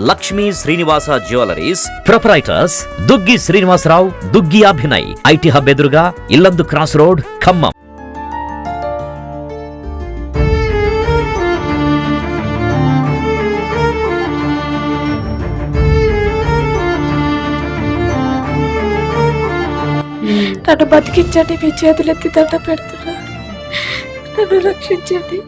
Lakshmi Srinivasa jewelleries proprietors Duggi Srinivasarao, Duggi Abhinay, IT hub ఎదురుగా Yellandu cross road, Khammam. నన్ను బతికించండి, మీ చేతులెత్తి దండ పెడుతున్నాను, నన్ను రక్షించండి.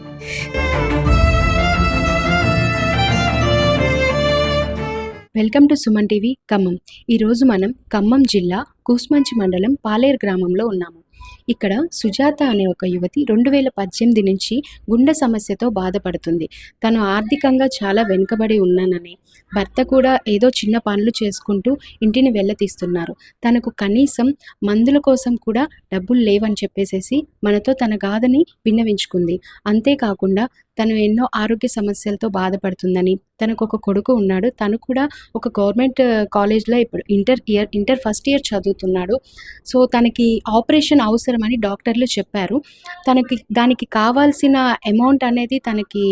Welcome to Suman TV Khammam. ఈరోజు మనం ఖమ్మం జిల్లా కూస్మంచి మండలం పాలేరు గ్రామంలో ఉన్నాము. ఇక్కడ సుజాత అనే ఒక యువతి 2018 నుంచి గుండె సమస్యతో బాధపడుతుంది. తను ఆర్థికంగా చాలా వెనుకబడి ఉన్నానని, భర్త కూడా ఏదో చిన్న పనులు చేసుకుంటూ ఇంటిని వెళ్ళతీస్తున్నారు. తనకు కనీసం మందుల కోసం కూడా డబ్బులు లేవని చెప్పేసేసి మనతో తన గాథని విన్నవించుకుంది. అంతేకాకుండా తను ఎన్నో ఆరోగ్య సమస్యలతో బాధపడుతుందని, తనకు ఒక కొడుకు ఉన్నాడు. తను కూడా ఒక గవర్నమెంట్ కాలేజ్లో ఇప్పుడు ఇంటర్ ఫస్ట్ ఇయర్ చదువుతున్నాడు. సో తనకి ఆపరేషన్ అవసరమని డాక్టర్లు చెప్పారు. దానికి కావాల్సిన అమౌంట్ అనేది తనకి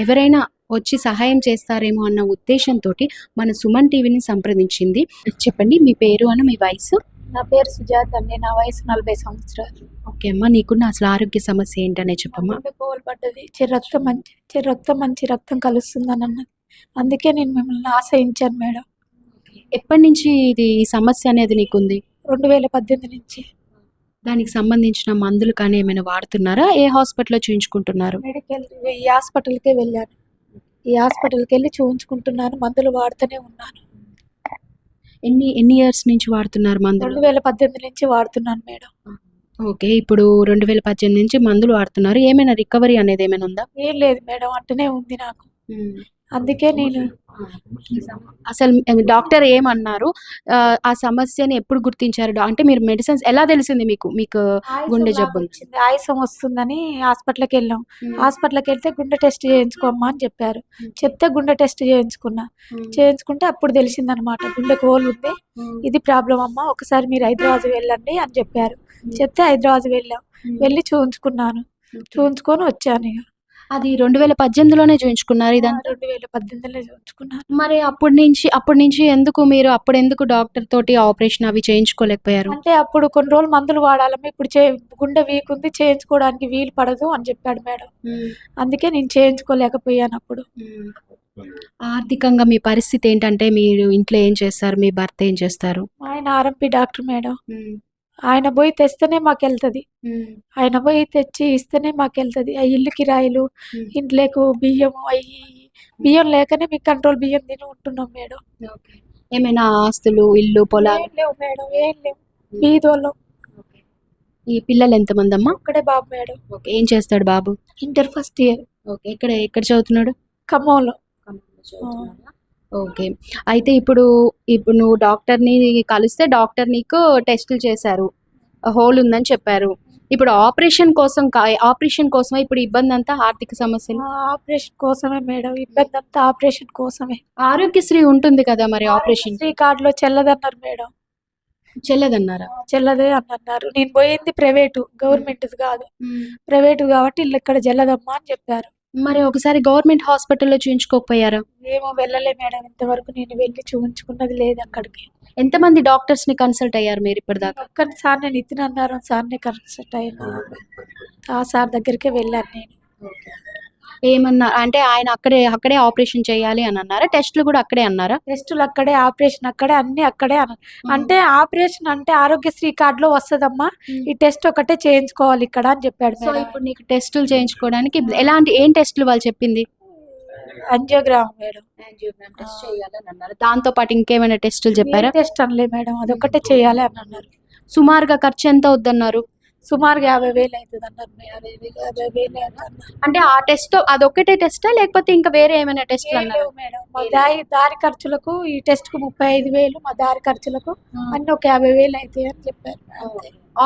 ఎవరైనా వచ్చి సహాయం చేస్తారేమో అన్న ఉద్దేశంతో మన సుమన్ టీవీని సంప్రదించింది. చెప్పండి, మీ పేరు అని, మీ వయసు? నా పేరు సుజాత అండి, నా వయసు 40 సంవత్సరాలు. ఓకే అమ్మా, నీకున్న అసలు ఆరోగ్య సమస్య ఏంటనే చెప్పమ్మా. కోలు పడ్డది, రక్తం కలుస్తుందని అన్నది. అందుకే నేను మిమ్మల్ని ఆశ్రయించాను మేడం. ఎప్పటి నుంచి ఈ సమస్య అనేది నీకుంది? 2018 నుంచి. దానికి సంబంధించిన మందులు కానీ ఏమైనా వాడుతున్నారా? ఏ హాస్పిటల్లో చూయించుకుంటున్నారు? మెడికల్ ఈ హాస్పిటల్కే వెళ్ళాను. ఈ హాస్పిటల్కి వెళ్ళి చూయించుకుంటున్నాను, మందులు వాడుతూనే ఉన్నాను. ఎన్ని ఇయర్స్ నుంచి వాడుతున్నారు మందులు? 2018 నుంచి వాడుతున్నాను మేడం. ఓకే, ఇప్పుడు 2018 నుంచి మందులు వాడుతున్నారు. ఏమైనా రికవరీ అనేది ఏమైనా ఉందా? ఏం లేదు మేడం, అట్టనే ఉంది నాకు. అందుకే నేను అసలు డాక్టర్ ఏమన్నారు? ఆ సమస్యని ఎప్పుడు గుర్తించారు? అంటే మీరు మెడిసిన్స్ ఎలా తెలిసింది మీకు గుండె జబ్బు వచ్చింది, ఆయాసం వస్తుందని హాస్పిటల్కి వెళ్ళాం. హాస్పిటల్కి వెళ్తే గుండె టెస్ట్ చేయించుకోమ్మా అని చెప్పారు. చెప్తే గుండె టెస్ట్ చేయించుకుంటే అప్పుడు తెలిసిందనమాట, గుండెకు హోల్ ఉంది, ఇది ప్రాబ్లం అమ్మా, ఒకసారి మీరు హైదరాబాద్ వెళ్ళండి అని చెప్పారు. చెప్తే హైదరాబాద్ వెళ్ళి చూయించుకొని వచ్చాను. ఇక అది 2018లోనే చూయించుకున్నారు. ఇదంతా 2018లో చూయించుకున్నాను. మరి అప్పటి నుంచి ఎందుకు డాక్టర్ తోటి ఆపరేషన్ అవి చేయించుకోలేకపోయారు? అంటే అప్పుడు కొన్ని రోజులు మందులు వాడాలమ్మా, ఇప్పుడు గుండె వీక్ ఉంది, చేయించుకోవడానికి వీలు పడదు అని చెప్పాడు మేడం. అందుకే నేను చేయించుకోలేకపోయాను అప్పుడు. ఆర్థికంగా మీ పరిస్థితి ఏంటంటే, మీరు ఇంట్లో ఏం చేస్తారు? మీ భర్త ఏం చేస్తారు? ఆయన ఆర్ఎంపీ డాక్టర్ మేడం. ఆయన పోయి తెస్తేనే మాకు వెళ్తుంది, ఆయన పోయి తెచ్చి ఇస్తేనే మాకు వెళ్తుంది. ఆ ఇల్లు కిరాయిలు, ఇంట్లోకి బియ్యం లేకనే మీకు కంట్రోల్ బియ్యం తిని ఉంటున్నాం మేడం. ఏమైనా ఆస్తులు, ఇల్లు, పొలాలు? ఏం లేవు మేడం, ఏం లేవు, బీదోళ్ళం. ఈ పిల్లలు ఎంతమంది అమ్మా? ఒక్కడే బాబు మేడం. ఓకే, ఏం చేస్తాడు బాబు? Inter first year. ఓకే, ఎక్కడ చదువుతున్నాడు? ఖమ్మంలో. ఓకే, అయితే ఇప్పుడు నువ్వు డాక్టర్ని కలిస్తే డాక్టర్ నీకు టెస్టులు చేశారు, హోల్ ఉందని చెప్పారు. ఇప్పుడు ఆపరేషన్ కోసం ఇప్పుడు ఇబ్బంది అంతా ఆర్థిక సమస్యలు. ఆపరేషన్ కోసమే మేడం, ఇబ్బంది అంతా ఆపరేషన్ కోసమే. ఆరోగ్యశ్రీ ఉంటుంది కదా, మరి ఆపరేషన్ శ్రీ కార్డులో చెల్లదన్నారు మేడం. చెల్లదన్నారా? చెల్లదే అని అన్నారు. నేను పోయింది ప్రైవేటు, గవర్నమెంట్ కాదు. ప్రైవేటు కాబట్టి ఇల్లు ఇక్కడ చెల్లదమ్మా అని చెప్పారు. మరి ఒకసారి గవర్నమెంట్ హాస్పిటల్లో చూయించుకోకపోయారా? ఏమో వెళ్ళలే మేడం, ఇంతవరకు నేను వెళ్ళి చూయించుకున్నది లేదు అక్కడికి. ఎంతమంది డాక్టర్స్ ని కన్సల్ట్ అయ్యారు మీరు ఇప్పటిదాకా? ఒక్కరి సార్ నేను నితిన్ అన్నారు, సార్నే కన్సల్ట్ అయినా, ఆ సార్ దగ్గరికే వెళ్ళాను నేను. ఏమన్నా అంటే ఆయన అక్కడే ఆపరేషన్ చేయాలి అని అన్నారా? టెస్టులు కూడా అక్కడే అన్నారా? టెస్టులు అక్కడే, ఆపరేషన్ అక్కడే, అన్ని అక్కడే అన్నారు. అంటే ఆపరేషన్ అంటే ఆరోగ్యశ్రీ కార్డులో వస్తుందమ్మా, ఈ టెస్ట్ ఒకటే చేయించుకోవాలి ఇక్కడ అని చెప్పాడు. సో ఇప్పుడు నీకు టెస్టులు చేయించుకోవడానికి ఏం టెస్టులు వాళ్ళు చెప్పింది? Angiogram madam. యాంజియోగ్రామ్ టెస్ట్ చేయాలని అన్నారు. దాంతో పాటు ఇంకేమైనా టెస్టులు చెప్పారా? టెస్ట్ అనలే మేడం, అదొకటే చేయాలి అని అన్నారు. సుమారుగా ఖర్చు ఎంత అవుద్దన్నారు? సుమారుగా 50,000 అవుతుంది అన్నారు మేడం. 50,000 అంటే ఆ టెస్ట్ అదొక్కటే టెస్టా, లేకపోతే ఇంకా వేరే ఏమైనా టెస్ట్లు అన్నారు? మేడం మా దారి ఖర్చులకు ఈ టెస్ట్ కు 35,000, మా దారి ఖర్చులకు అన్ని ఒక 50,000 అవుతాయి అని చెప్పారు.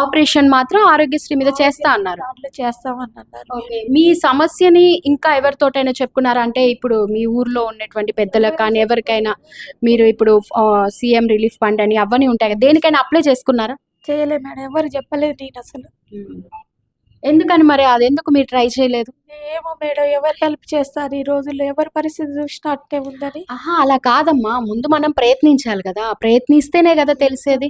ఆపరేషన్ మాత్రం ఆరోగ్యశ్రీ మీద చేస్తా అన్నారు. చేస్తామని అన్నారు. మీ సమస్యని ఇంకా ఎవరితోటైనా చెప్పుకున్నారా? అంటే ఇప్పుడు మీ ఊర్లో ఉన్నటువంటి పెద్దలకు కానీ ఎవరికైనా మీరు ఇప్పుడు సీఎం రిలీఫ్ ఫండ్ అని అవన్నీ ఉంటాయి కదా, దేనికైనా అప్లై చేసుకున్నారా? చేయలే మేడం, ఎవరు చెప్పలేదు నేను అసలు. ఎందుకని మరి అది ఎందుకు మీరు ట్రై చేయలేదు? ఏమో మేడం, ఎవరు హెల్ప్ చేస్తారు ఈ రోజుల్లో? ఎవరి పరిస్థితి చూసినా అట్టే ఉందని. ఆహా! అలా కాదమ్మా. ముందు మనం ప్రయత్నించాలి కదా! ప్రయత్నిస్తేనే కదా తెలిసేది.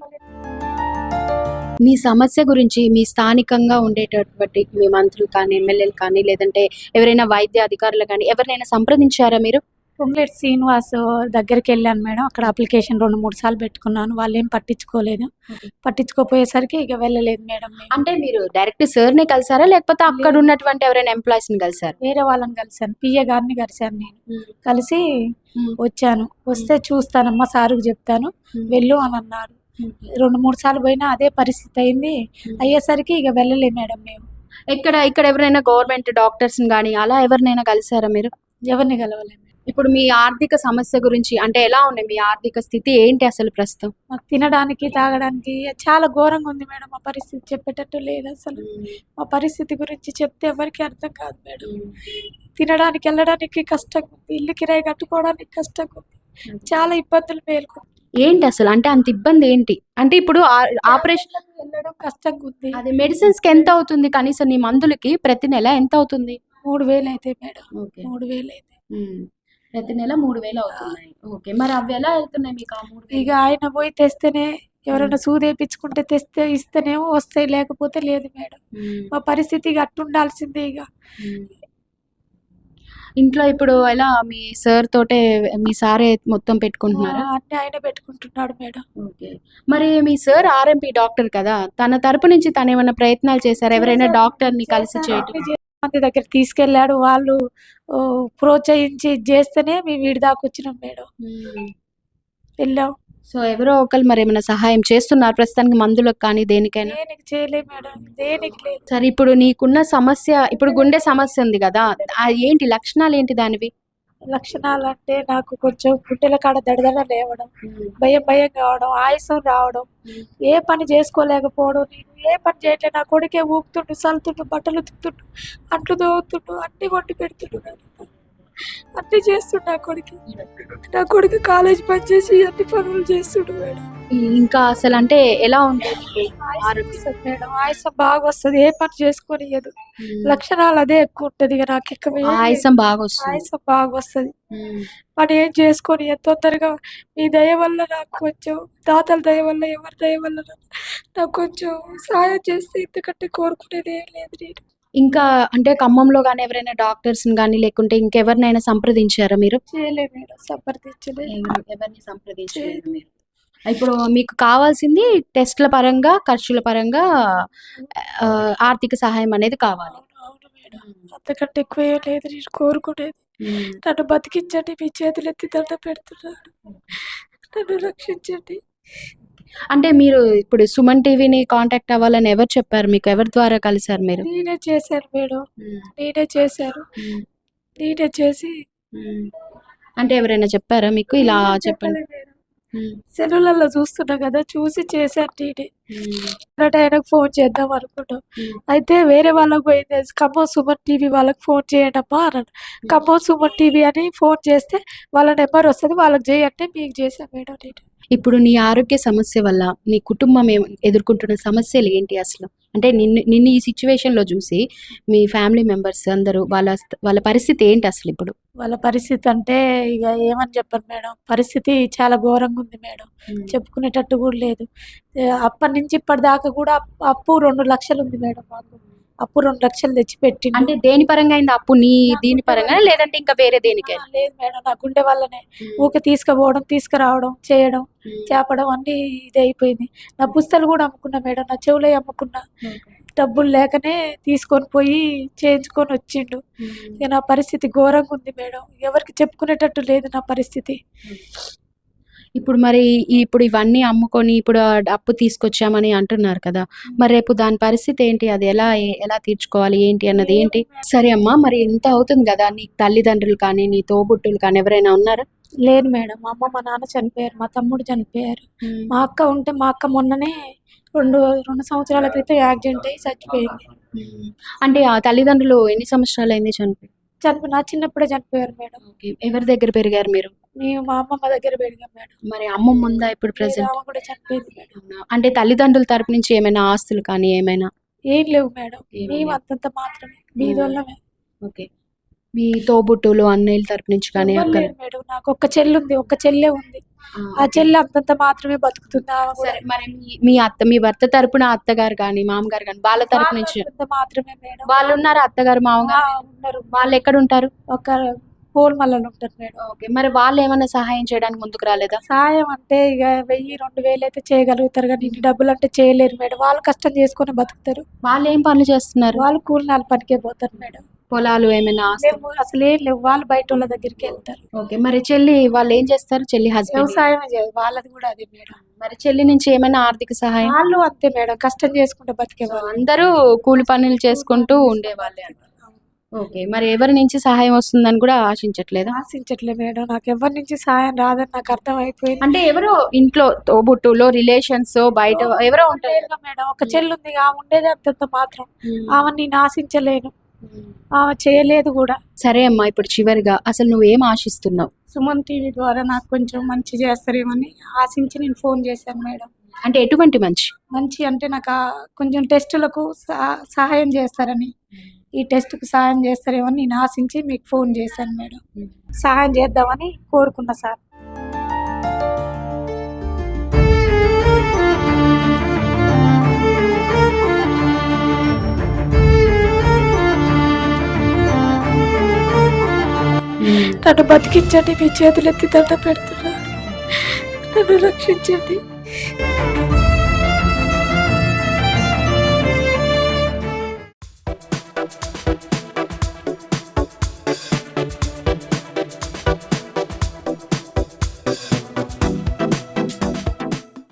మీ సమస్య గురించి మీ స్థానికంగా ఉండేటటువంటి మీ మంత్రులు కానీ, ఎమ్మెల్యేలు కానీ, లేదంటే ఎవరైనా వైద్య అధికారులు గానీ ఎవరినైనా సంప్రదించారా మీరు? పొంగులేటి శ్రీనివాస్ దగ్గరికి వెళ్ళాను మేడం. అక్కడ అప్లికేషన్ 2, 3 సార్లు పెట్టుకున్నాను. వాళ్ళేం పట్టించుకోలేదు. పట్టించుకోపోయేసరికి ఇక వెళ్ళలేదు మేడం నేను. అంటే మీరు డైరెక్ట్ సార్‌నే కలిసారా? లేకపోతే అక్కడ ఉన్నటువంటి ఎవరైనా ఎంప్లాయీస్‌ని కలిసారా? వేరే వాళ్ళని కలిసాను. పిఏ గారిని కలిసాను నేను. కలిసి హ్మ్. వచ్చాను. వస్తే చూస్తానమ్మా, సారుకి చెప్తాను, వెళ్ళు అని అన్నారు. 2, 3 సార్లు పోయినా అదే పరిస్థితి అయింది. అయ్యేసరికి ఇక వెళ్ళలే మేడం మేము. ఇక్కడ ఎవరైనా గవర్నమెంట్ డాక్టర్స్‌ని గానీ అలా ఎవరినైనా కలిసారా మీరు? ఎవరిని కలవలేదు. ఇప్పుడు మీ ఆర్థిక సమస్య గురించి అంటే ఎలా ఉన్నాయి? మీ ఆర్థిక స్థితి ఏంటి అసలు ప్రస్తుతం? మాకు తినడానికి, తాగడానికి చాలా ఘోరంగా ఉంది మేడం. మా పరిస్థితి చెప్పేటట్టు లేదు అసలు. మా పరిస్థితి గురించి చెప్తే ఎవరికి అర్థం కాదు మేడం. తినడానికి, వెళ్ళడానికి కష్టంగా ఉంది. ఇల్లు కిరాయి కట్టుకోవడానికి కష్టంగా ఉంది. చాలా ఇబ్బందులు మేల్కొంది. ఏంటి అసలు? అంటే అంత ఇబ్బంది ఏంటి? అంటే ఇప్పుడు ఆపరేషన్ వెళ్ళడం కష్టంగా ఉంది. అది మెడిసిన్స్‌కి ఎంత అవుతుంది? కనీసం నీ మందులకి ప్రతి నెల ఎంత అవుతుంది? 3000 అయితే మేడం. ఓకే. 3000 అయితే. ప్రతి నెల 3000 అవుతున్నాయి. ఓకే. మరి అవి ఎలా వెళ్తున్నాయి మీకు ఆ 3000? ఇక ఆయన పోయి తెస్తేనే, ఎవరైనా సూదేపించుకుంటే ఇస్తేనేమో వస్తాయి, లేకపోతే లేదు మేడం. మా పరిస్థితి ఇక అట్టుండాల్సిందే ఇక. ఇంట్లో ఇప్పుడు ఎలా మీ సార్ తోటే మీ సారే మొత్తం పెట్టుకుంటున్నారా? అన్నీ ఆయన పెట్టుకుంటున్నాడు మేడం. ఓకే. మరి మీ సార్ ఆర్ఎంపీ డాక్టర్ కదా! తన తరపు నుంచి తనేమన్నా ప్రయత్నాలు చేసారా? ఎవరైనా డాక్టర్‌ని కలిసి చేయటం? మంది దగ్గర తీసుకెళ్ళాడు. వాళ్ళు ప్రోత్సహించి ఇది చేస్తేనే మేము వీడి దాకా వచ్చినాం మేడం. వెళ్ళాం. సో ఎవరో ఒకళ్ళు మరేమైనా సహాయం చేస్తున్నారు ప్రస్తుతానికి మందులకు కానీ దేనికైనా? దేనికి చేయలేదు మేడం. దేనికి లేదు. సరే ఇప్పుడు నీకున్న సమస్య ఇప్పుడు గుండె సమస్య ఉంది కదా! ఏంటి లక్షణాలు ఏంటి దానివి? లక్షణాలు అంటే నాకు కొంచెం గుండెల కాడ దడదడ లేవడం, భయం భయం కావడం, ఆయాసం రావడం, ఏ పని చేసుకోలేకపోవడం. నేను ఏ పని చేయట్లేదు. నా కొడుకే ఊపుతుండు, సల్తుండు, బట్టలు ఉతుకుతుండు, అంట్లు తోముతుండు, అన్ని వండి పెడుతుండు మేడం. అన్ని చేస్తుండు నా కొడుకు. నా కొడుకు కాలేజ్ పని చేసి అన్ని పనులు చేస్తుండు మేడం. ఇంకా అసలు అంటే ఎలా ఉంటుంది ఆరోగ్యం మేడం? ఆయాసం బాగా వస్తుంది. ఏ పని చేసుకోనియదు. లక్షణాలు అదే ఎక్కువ ఉంటది. ఇక నాకు ఎక్కువ ఆయాసం బాగా వస్తుంది. ఆయాసం బాగా వస్తుంది. పని ఏం చేసుకొని తొందరగా మీ దయ వల్ల నాకు కొంచెం, దాతల దయ వల్ల, ఎవరి దయ వల్ల నాకు కొంచెం సాయం చేస్తే ఇంతకంటే కోరుకునేది ఏం లేదు నేను. ఇంకా అంటే ఖమ్మంలో గానీ ఎవరైనా డాక్టర్స్‌ని గానీ లేకుంటే ఇంకెవరినైనా సంప్రదించారా మీరు? చేయలే మేడం. సంప్రదించలేదు. ఎవరిని సంప్రదించలేదు మీరు. ఇప్పుడు మీకు కావాల్సింది టెస్ట్‌ల పరంగా, ఖర్చుల పరంగా ఆర్థిక సహాయం అనేది కావాలి. అవును మేడం. అంతకంటే ఎక్కువ ఏం లేదు నేను కోరుకునేది. నన్ను బతికించండి, మీ చేతులెత్తి దండం పెడుతున్నాను. నన్ను రక్షించండి. అంటే మీరు ఇప్పుడు సుమన్ టీవీని కాంటాక్ట్ అవ్వాలని ఎవరు చెప్పారు మీకు? ఎవరి ద్వారా కలిసారు మీరు? నేనే చేశాను మేడం. నేనే చేశాను. నేనే చేసి అంటే ఎవరైనా చెప్పారా మీకు ఇలా చెప్పండి? సెలవులలో చూస్తున్నా కదా, చూసి చేశాను నేనే. ఆయనకు ఫోన్ చేద్దాం అనుకున్నాం. అయితే వేరే వాళ్ళకి పోయింది, ఖమ్మం సుమన్ టీవీ వాళ్ళకి ఫోన్ చేయండమ్మా అన్నాడు. ఖమ్మం సుమన్ టీవీ అని ఫోన్ చేస్తే వాళ్ళ నెంబర్ వస్తుంది, వాళ్ళకి చేయంటే మీకు చేశాను మేడం నేను. ఇప్పుడు నీ ఆరోగ్య సమస్య వల్ల నీ కుటుంబం ఎదుర్కొంటున్న సమస్యలు ఏంటి అసలు? అంటే నిన్ను ఈ సిచ్యువేషన్‌లో చూసి మీ ఫ్యామిలీ మెంబర్స్ అందరూ వాళ్ళ పరిస్థితి ఏంటి అసలు ఇప్పుడు? వాళ్ళ పరిస్థితి అంటే ఇక ఏమని చెప్పను మేడం. పరిస్థితి చాలా ఘోరంగా ఉంది మేడం. చెప్పుకునేటట్టు కూడా లేదు. అప్పటి నుంచి ఇప్పటిదాకా కూడా అప్పు 2 లక్షలు ఉంది మేడం మాకు. అప్పు 2 లక్షలు తెచ్చి పెట్టిండు. అంటే దేని పరంగా అయింది అప్పు? దీని పరంగా లేదంటే ఇంకా వేరే దేనికైనా? లేదు మేడం, నా గుండె వల్లనే. ఊకే తీసుకుపోవడం, తీసుకురావడం, చేయడం, చేపడం అన్నీ ఇదే అయిపోయింది. నా పుస్తకాలు కూడా అమ్ముకున్నా మేడం. నా చెవులే అమ్ముకున్నా. డబ్బులు లేకనే తీసుకొని పోయి చేయించుకొని వచ్చిండు. ఇక నా పరిస్థితి ఘోరంగా ఉంది మేడం. ఎవరికి చెప్పుకునేటట్టు లేదు నా పరిస్థితి. ఇప్పుడు మరి ఇప్పుడు ఇవన్నీ అమ్ముకొని ఇప్పుడు అప్పు తీసుకొచ్చామని అంటున్నారు కదా! మరి రేపు దాని పరిస్థితి ఏంటి? అది ఎలా తీర్చుకోవాలి ఏంటి అన్నది ఏంటి? సరే అమ్మా, మరి ఇంత అవుతుంది కదా! నీ తల్లిదండ్రులు కానీ, నీ తోబుట్టులు కానీ ఎవరైనా ఉన్నారా? లేదు మేడం. మా అమ్మ, మా నాన్న చనిపోయారు. మా తమ్ముడు చనిపోయారు. మా అక్క ఉంటే, మా అక్క మొన్ననే 2 సంవత్సరాల క్రితం యాక్సిడెంట్ అయ్యి చచ్చిపోయింది. అంటే ఆ తల్లిదండ్రులు ఎన్ని సంవత్సరాలైంది చనిపోయి? నా చిన్నప్పుడే చనిపోయారు మేడం. ఓకే. ఎవరి దగ్గర పెరిగారు మీరు? మేము మా అమ్మమ్మ దగ్గర పెరిగాం మేడం. మరి అమ్మమ్మ ఉందా ఇప్పుడు ప్రెజెంట్? ఆమె కూడా చనిపోయింది మేడం. అంటే తల్లిదండ్రుల తరపు నుంచి ఏమైనా ఆస్తులు కానీ ఏమైనా? ఏం లేవు మేడం, ఏమీ మేము లేవు. అంతంత మాత్రమే బీదోళ్ళమే. ఓకే. మీ తోబుట్టువులు అన్నయ్యల తరపు నుంచి కానీ ఎవ్వరు అక్కడ లేరు మేడం, నాకు ఒక్క చెల్లి ఉంది, ఒక్క చెల్లె ఉంది. ఆ చెల్లి అంతంత మాత్రమే బతుకుతుంది. ఆమె కూడా సరే, మరి మీ భర్త తరపున అత్తగారు కానీ మామగారు కానీ వాళ్ళ తరపు వాళ్ళ నుంచి అంతంత మాత్రమే మేడం. వాళ్ళు ఉన్నారా? అత్తగారు మామగారు ఉన్నారు. వాళ్ళు ఎక్కడ ఉంటారు? ఒక పోల్మల్లలో ఉంటారు మేడం. ఓకే, మరి వాళ్ళు ఏమైనా సహాయం చేయడానికి ముందుకు రాలేదా? సాయం అంటే ఇక 1000-2000 అయితే చేయగలుగుతారు, కానీ ఇన్ని డబ్బులు అంటే చేయలేరు మేడం. వాళ్ళు కష్టం చేసుకొని బతుకుతారు. వాళ్ళు ఏం పనులు చేస్తున్నారు? వాళ్ళు కూలినాలు పనికే పోతారు మేడం. పొలాలు ఏమైనా ఆస్తి? లేవు, అసలు ఏం లేవు. వాళ్ళు బయట వాళ్ళ దగ్గరికి వెళ్తారు. ఓకే, మరి చెల్లి వాళ్ళు ఏం చేస్తారు? చెల్లి హస్బెండ్? వ్యవసాయమే చేయాలి, వాళ్ళది కూడా అదే మేడం. మరి చెల్లి నుంచి ఏమైనా ఆర్థిక సహాయం? వాళ్ళు అంతే మేడం, కష్టం చేసుకుంటే బతికే వాళ్ళు. అందరూ కూలి పనులు చేసుకుంటూ ఉండేవాళ్ళే అన్నమాట. ఓకే, మరి ఎవరి నుంచి సహాయం వస్తుందని కూడా ఆశించట్లేదా? ఆశించట్లే మేడం, నాకు ఎవరి నుంచి సాయం రాదని నాకు అర్థం అయిపోయింది. అంటే ఎవరో ఇంట్లో తోబుట్టులో రిలేషన్స్ బయట ఎవరో ఉంటారు. లేరుగా మేడం, ఒక చెల్లి ఉంది, ఆమె ఉండేది అంతంత మాత్రం. ఆమె నేను ఆశించలేను, ఆమె చేయలేదు కూడా. సరే అమ్మా, ఇప్పుడు చివరిగా అసలు నువ్వేం ఆశిస్తున్నావు? సుమన్ టీవీ ద్వారా నాకు కొంచెం మంచి చేస్తారేమని ఆశించి నేను ఫోన్ చేశాను మేడం. అంటే ఎటువంటి మంచి? మంచి అంటే నాకు కొంచెం టెస్టులకు సహాయం చేస్తారని, ఈ టెస్ట్కు సహాయం చేస్తారేమని నేను ఆశించి మీకు ఫోన్ చేశాను మేడం. సహాయం చేద్దామని కోరుకున్నా సార్. నన్ను బతికించండి, మీ చేతులెత్తి దండ పెడుతున్నాను, నన్ను రక్షించండి.